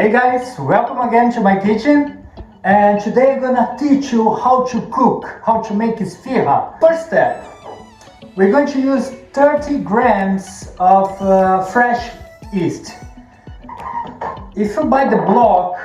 Hey guys, welcome again to my kitchen, and today I'm gonna teach you how to cook, how to make sfeeha. First step, we're going to use 30 grams of fresh yeast. If you buy the block,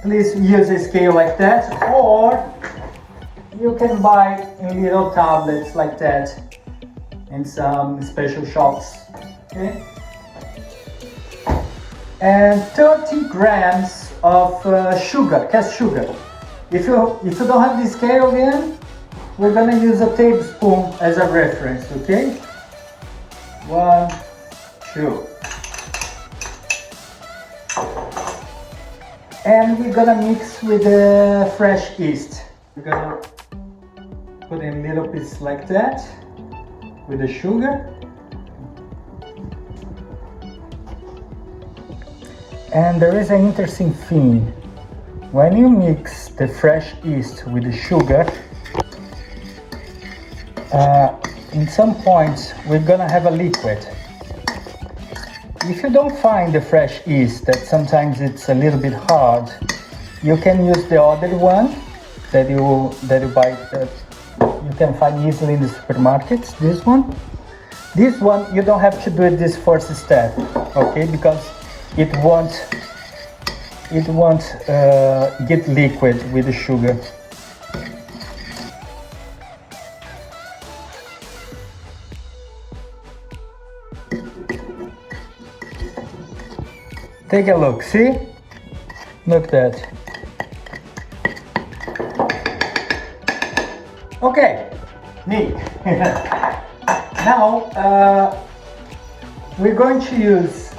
please use a scale like that, or you can buy in little tablets like that in some special shops. Okay? And 30 grams of sugar, cast sugar. If you don't have the scale again, we're gonna use a tablespoon as a reference, okay? 1, 2. And we're gonna mix with the fresh yeast. We're gonna put in little pieces like that with the sugar. And there is an interesting thing. When you mix the fresh yeast with the sugar, in some points we're gonna have a liquid. If you don't find the fresh yeast, that sometimes it's a little bit hard, you can use the other one that you buy, that you can find easily in the supermarkets. This one you don't have to do it this first step, okay? Because it won't get liquid with the sugar. Take a look, see? Look at that. Okay, neat. Now we're going to use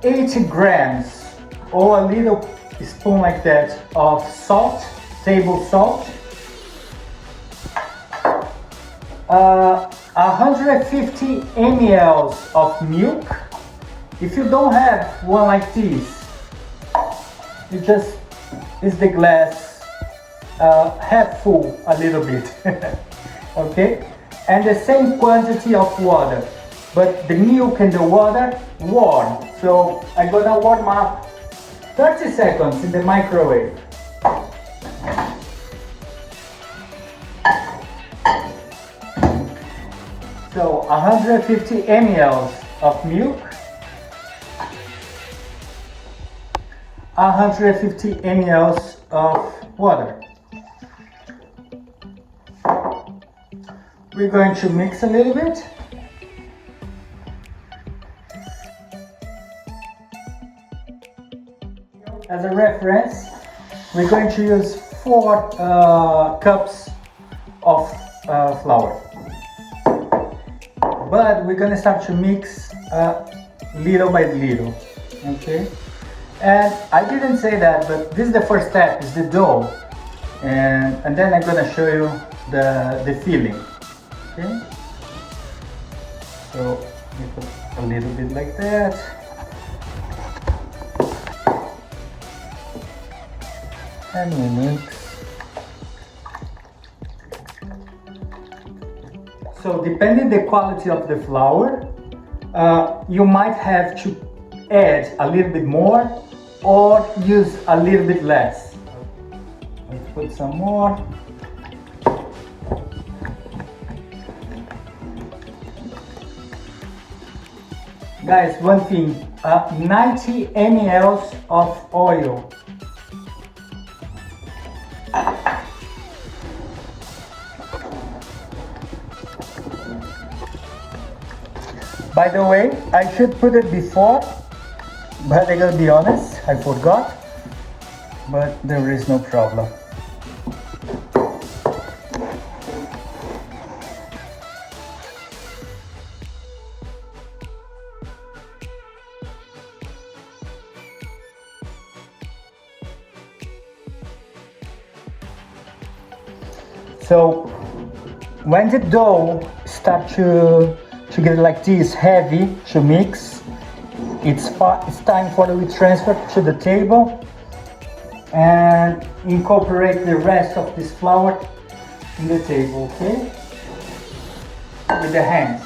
80 grams or a little spoon like that of salt, table salt, 150 ml of milk. If you don't have one like this, you just use the glass half full a little bit. Okay, and the same quantity of water, but the milk and the water warm. So I'm gonna warm up 30 seconds in the microwave. So 150 ml of milk, 150 ml of water. We're going to mix a little bit. As a reference, we're going to use 4 cups of flour. But we're going to start to mix little by little, okay? And I didn't say that, but this is the first step, is the dough. And then I'm going to show you the filling, okay? So we put a little bit like that. And we mix. So depending the quality of the flour, you might have to add a little bit more or use a little bit less. Let's put some more. Guys, one thing, 90 ml of oil. By the way, I should put it before, but I gotta be honest, I forgot, but there is no problem. So when the dough starts to get like this heavy to mix, it's time for we transfer to the table and incorporate the rest of this flour in the table, okay? With the hands.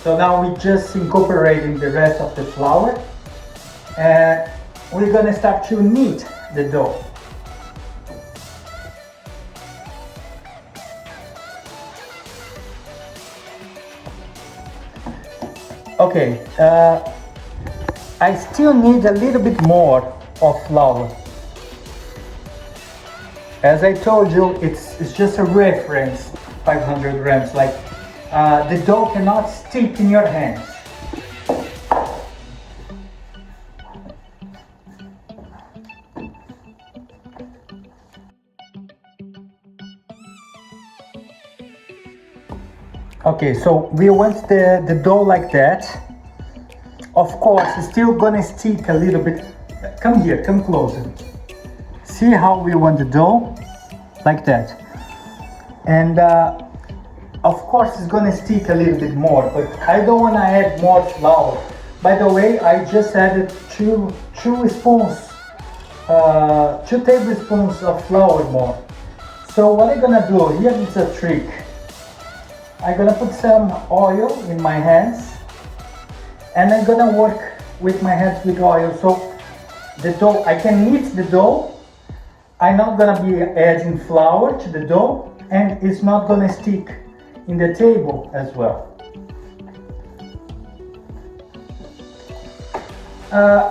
So now we just incorporating the rest of the flour, and we're gonna start to knead the dough. Okay, I still need a little bit more of flour. As I told you, it's just a reference, 500 grams. Like the dough cannot stick in your hands. Okay, so we want the dough like that. Of course, it's still gonna stick a little bit. Come here, come closer. See how we want the dough? Like that. And of course it's gonna stick a little bit more, but I don't wanna add more flour. By the way, I just added two tablespoons of flour more. So what I'm gonna do, here is a trick. I'm gonna put some oil in my hands, and I'm gonna work with my hands with oil. So the dough, I can knead the dough. I'm not gonna be adding flour to the dough, and it's not gonna stick in the table as well.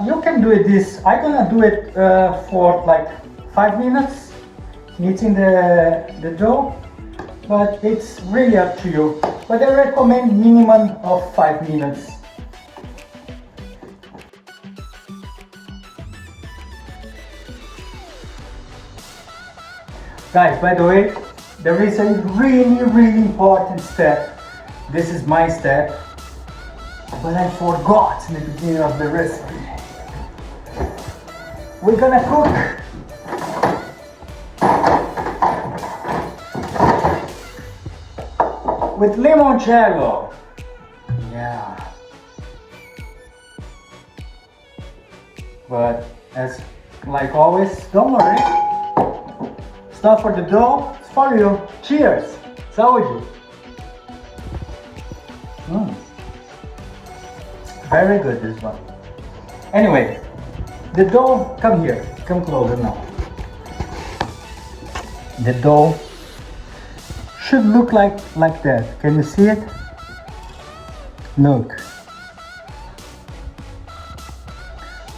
You can do it this. I'm gonna do it for like 5 minutes, kneading the dough. But it's really up to you. But I recommend minimum of 5 minutes. Guys, by the way, there is a really important step. This is my step, but I forgot in the beginning of the recipe. We're gonna cook with limoncello. Yeah. But as like always, don't worry. It's not for the dough, it's for you. Cheers. Saúde. Very good, this one. Anyway, the dough, come here, come closer now. The dough should look like that. Can you see it? Look.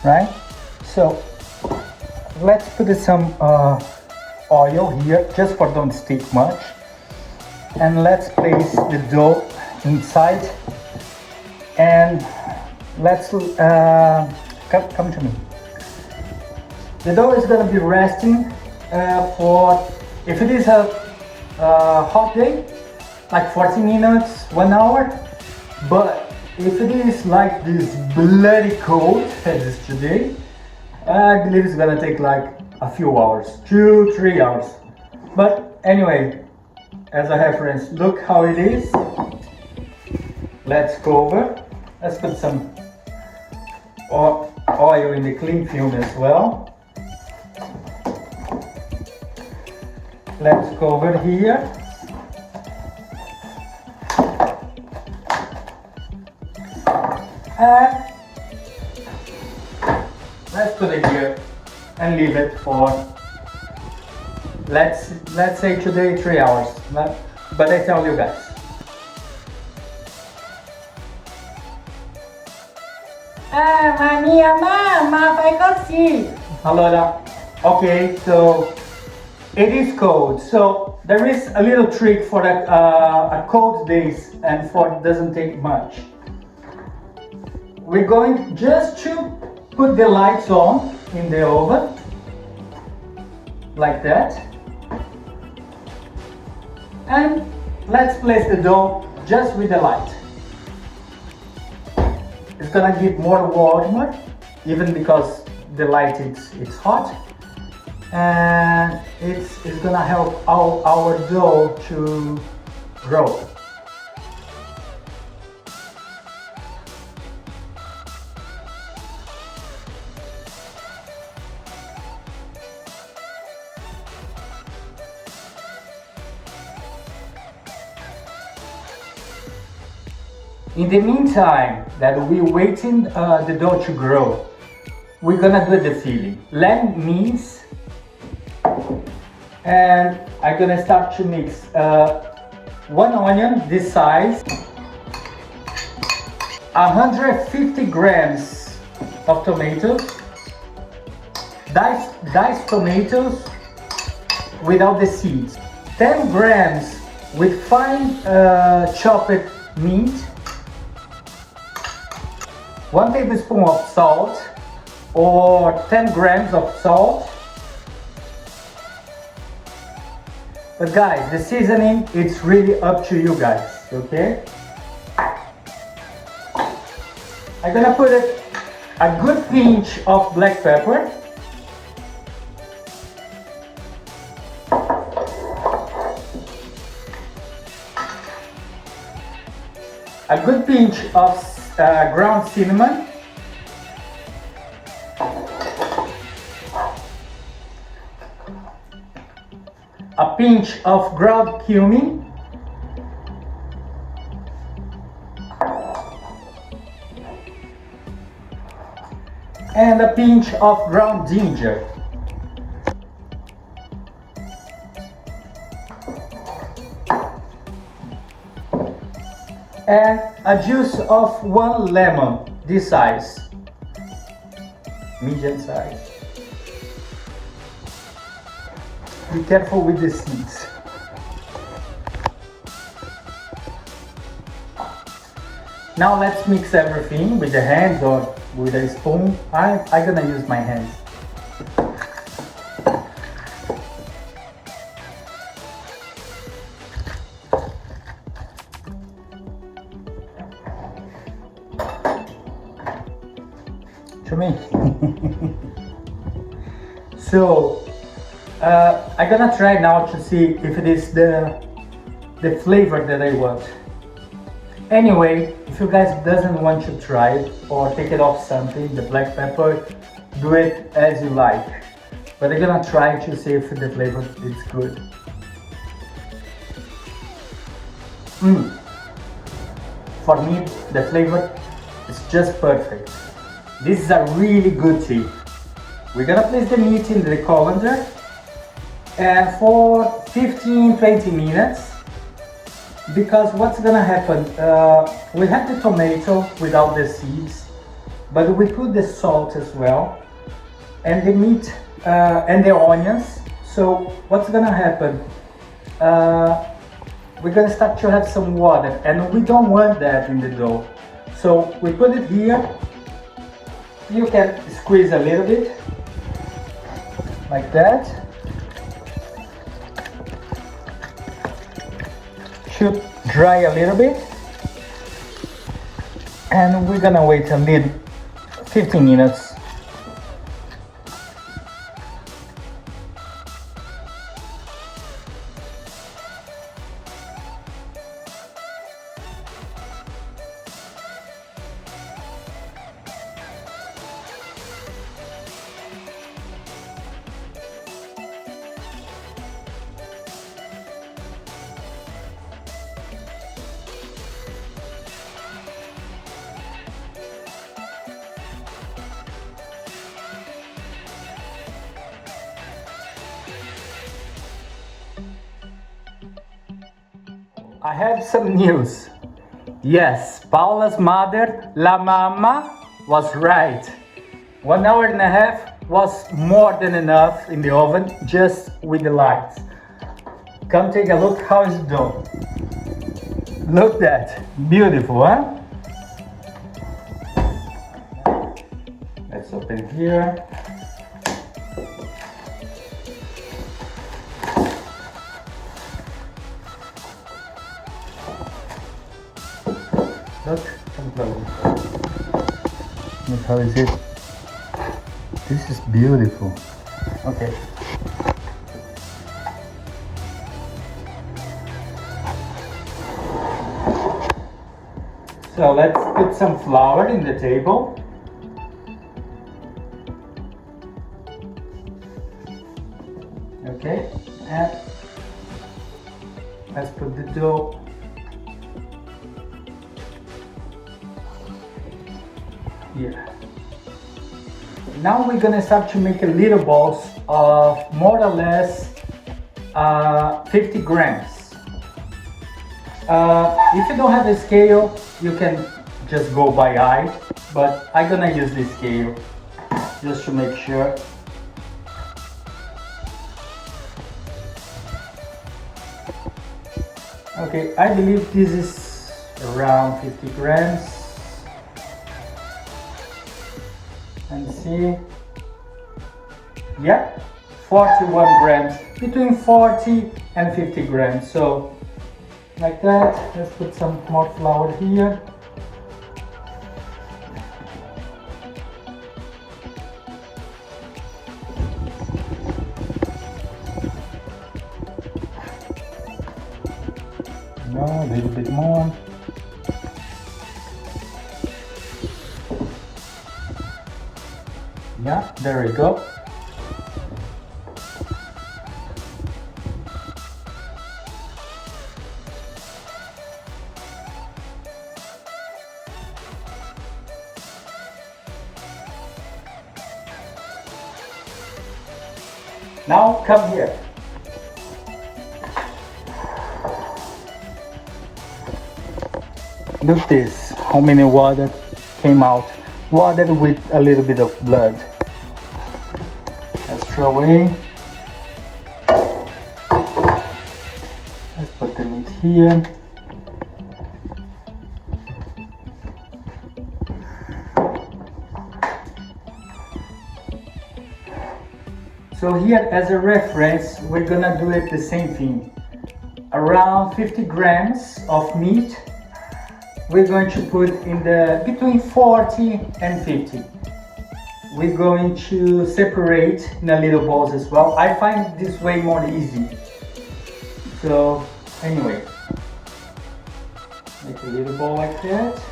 Right? So let's put some oil here, just for don't stick much. And let's place the dough inside. And let's come to me. The dough is gonna be resting for, if it is a hot day, like 40 minutes, 1 hour. But if it is like this bloody cold as is today, I believe it's gonna take like a few hours, 2-3 hours. But anyway, as a reference, look how it is. Let's cover. Let's put some oil in the cling film as well. Let's cover here. And let's put it here and leave it for, let's say today 3 hours. But I tell you guys. Ah, minha mama vai così. Allora, okay, so it is cold. So there is a little trick for a cold days and for it doesn't take much. We're going just to put the lights on in the oven, like that. And let's place the dough just with the light. It's gonna get more warmer, even because the light it's hot, and it's gonna help our dough to grow. In the meantime that we're waiting the dough to grow, we're gonna do the filling. Lamb mince, and I'm gonna start to mix one onion this size, 150 grams of tomatoes, diced tomatoes without the seeds, 10 grams with fine chopped mint, 1 tablespoon of salt or 10 grams of salt. But guys, the seasoning, it's really up to you guys, okay? I'm gonna put a good pinch of black pepper, a good pinch of ground cinnamon, a pinch of ground cumin, and a pinch of ground ginger. And a juice of 1 lemon, this size, medium size. Be careful with the seeds. Now let's mix everything with the hands or with a spoon. I'm gonna use my hands. To me. So I'm gonna try now to see if it is the flavor that I want. Anyway, if you guys doesn't want to try it or take it off something, the black pepper, do it as you like. But I'm gonna try to see if the flavor is good. For me, the flavor is just perfect. This is a really good tip. We're gonna place the meat in the colander and for 15-20 minutes, because what's gonna happen, we have the tomato without the seeds, but we put the salt as well and the meat and the onions. So what's gonna happen, we're gonna start to have some water, and we don't want that in the dough. So we put it here. You can squeeze a little bit like that. Should dry a little bit, and we're gonna wait a little 15 minutes. I have some news. Yes, Paula's mother, La Mama, was right. 1 hour and a half was more than enough in the oven, just with the lights. Come take a look how it's done. Look at that, beautiful, huh? Let's open here. Look, come close. Look how is it? This is beautiful. Okay. So let's put some flour in the table. Okay, and let's put the dough here. Now we're gonna start to make a little balls of more or less 50 grams. If you don't have a scale, you can just go by eye, but I'm gonna use the scale just to make sure. Okay, I believe this is around 50 grams. And see, yeah, 41 grams, between 40 and 50 grams. So like that. Let's put some more flour here. A little bit more. Yeah, there we go. Now come here. Look at this, how many water came out. Water with a little bit of blood. Let's throw away. Let's put the meat here. So here as a reference, we're gonna do it the same thing. Around 50 grams of meat. We're going to put in the between 40 and 50. We're going to separate in a little balls as well. I find this way more easy. So anyway, make a little ball like that.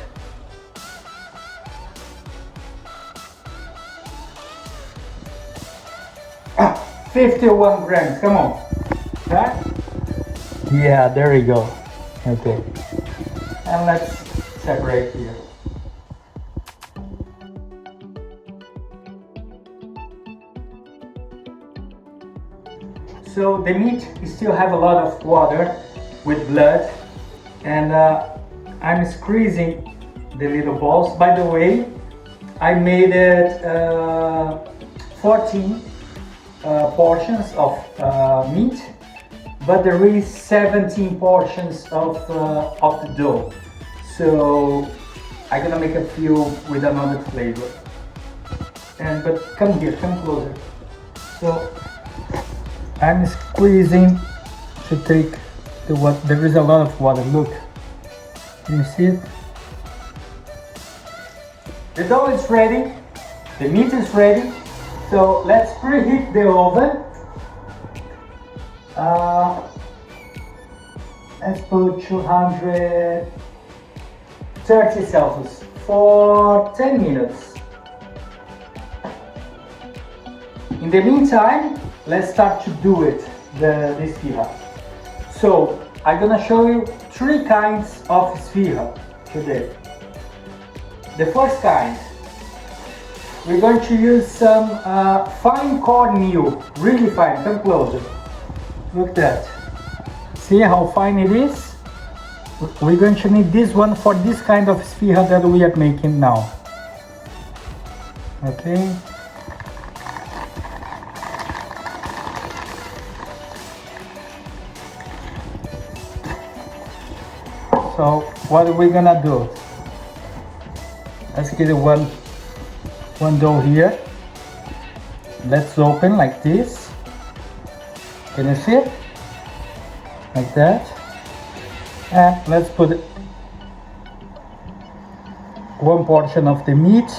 Ah, 51 grams, come on. Right? Yeah, there we go. Okay. And let's separate here. So the meat still have a lot of water with blood, and I'm squeezing the little balls. By the way, I made it 14 portions of meat, but there is 17 portions of the dough. So I'm gonna make a few with another flavor. But come here, come closer. So I'm squeezing to take the water. There is a lot of water. Look, can you see it? The dough is ready. The meat is ready. So let's preheat the oven. Let's put 230 Celsius for 10 minutes. In the meantime, let's start to do it, the esfiha. So I'm gonna show you 3 kinds of esfiha today. The first kind, we're going to use some fine cornmeal, really fine. Come closer. Look at that. See how fine it is? We're going to need this one for this kind of esfiha that we are making now. Okay. So what are we gonna do? Let's get one dough here. Let's open like this. Can you see it? Like that. And let's put one portion of the meat,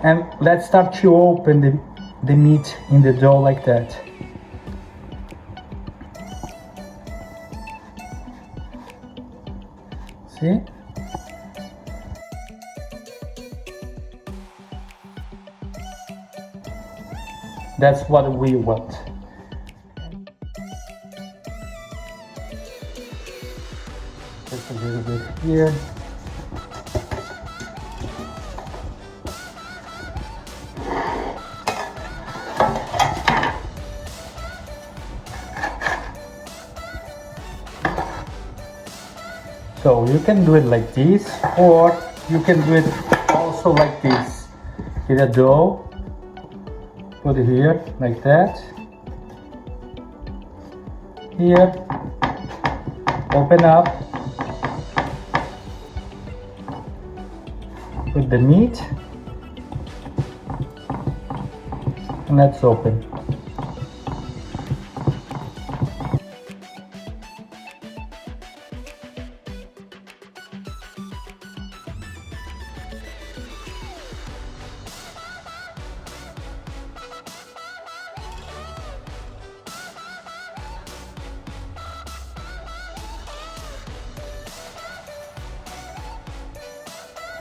and let's start to open the meat in the dough like that. See? That's what we want. Just a little bit here. So you can do it like this, or you can do it also like this. Get a dough, put it here like that. Here, open up, put the meat, and let's open.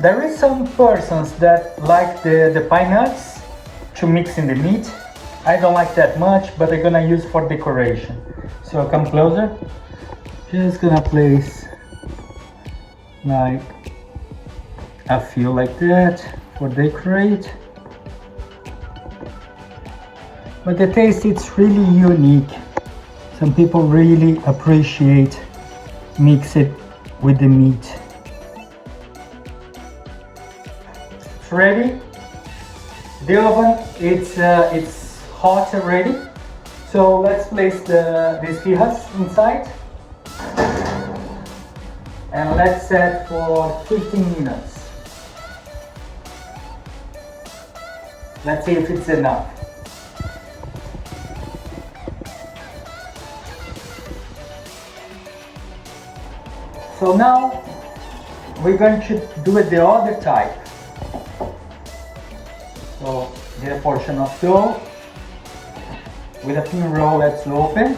There is some persons that like the pine nuts to mix in the meat. I don't like that much, but I'm gonna use for decoration. So come closer. Just gonna place like a few like that for decorate. But the taste, it's really unique. Some people really appreciate mix it with the meat. Ready. The oven, it's hot already. So let's place the sfihas inside, and let's set for 15 minutes. Let's see if it's enough. So now we're going to do it the other type. So get a portion of dough with a Pinheiro. Let's open.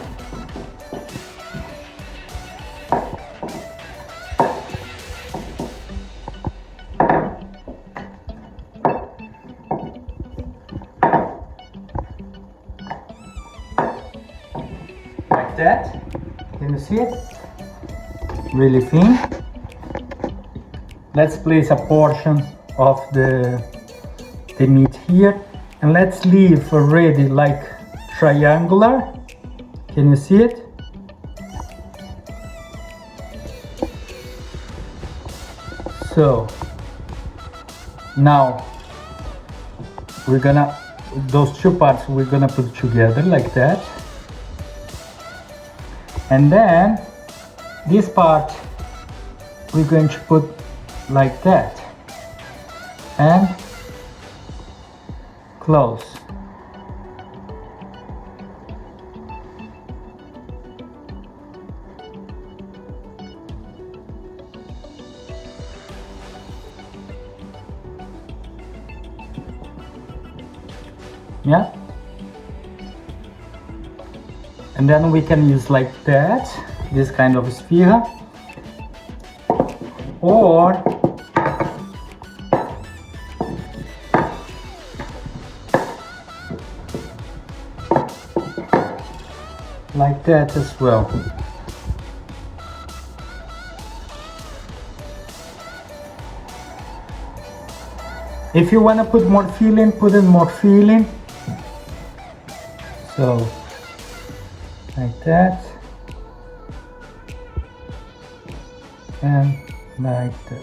Like that. Can you see it? Really thin. Let's place a portion of the meat here, and let's leave already like triangular. Can you see it? So now we're gonna, those two parts we're gonna put together like that, and then this part we're going to put like that and close. Yeah, and then we can use like that, this kind of sfeeha, or like that as well. If you want to put more filling, put in more filling. So like that and like that.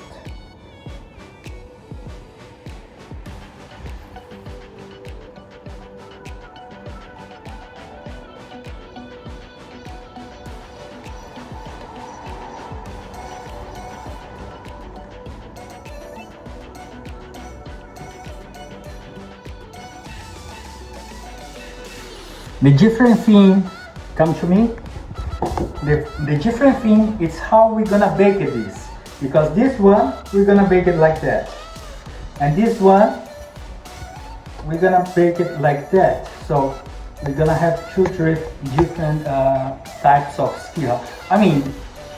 The different thing, come to me, the different thing is how we're gonna bake this, because this one we're gonna bake it like that, and this one we're gonna bake it like that. So we're gonna have two different types of sfeeha. I mean,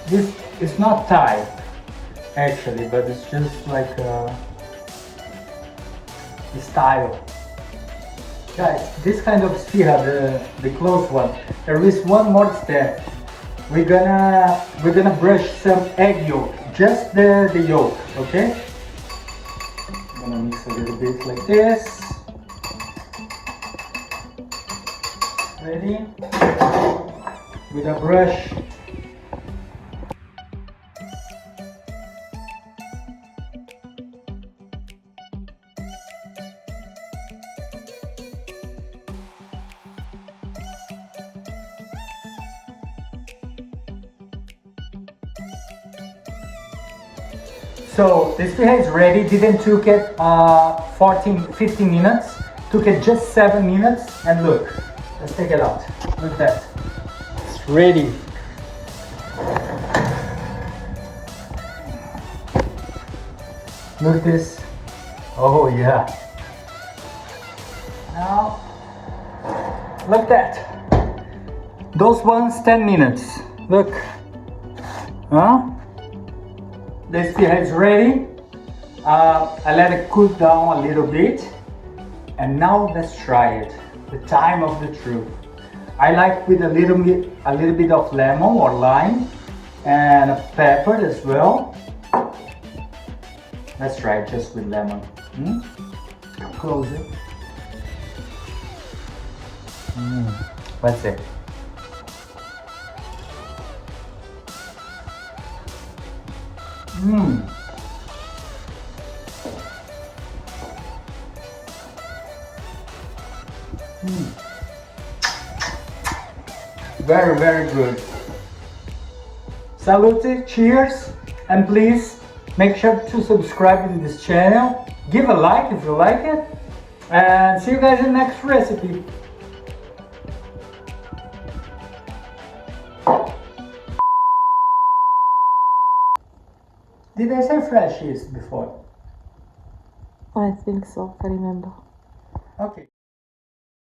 this is not type actually, but it's just like a style. Guys, this kind of sfeeha, the close one, there is one more step. We're gonna brush some egg yolk, just the yolk, okay? I'm gonna mix a little bit like this. Ready? With a brush. So the esfiha is ready. Didn't took it 15 minutes. Took it just 7 minutes. And look, let's take it out. Look at that. It's ready. Look at this. Oh yeah. Now, look at that. Those ones 10 minutes. Look. Huh? The esfiha is ready. I let it cool down a little bit. And now let's try it. The time of the truth. I like with a little bit of lemon or lime and a pepper as well. Let's try it just with lemon. Come closer. Let's see. Very, very good. Salute, cheers, and please make sure to subscribe in this channel. Give a like if you like it, and see you guys in the next recipe. Did I say fresh yeast before? I think so, I remember. Okay.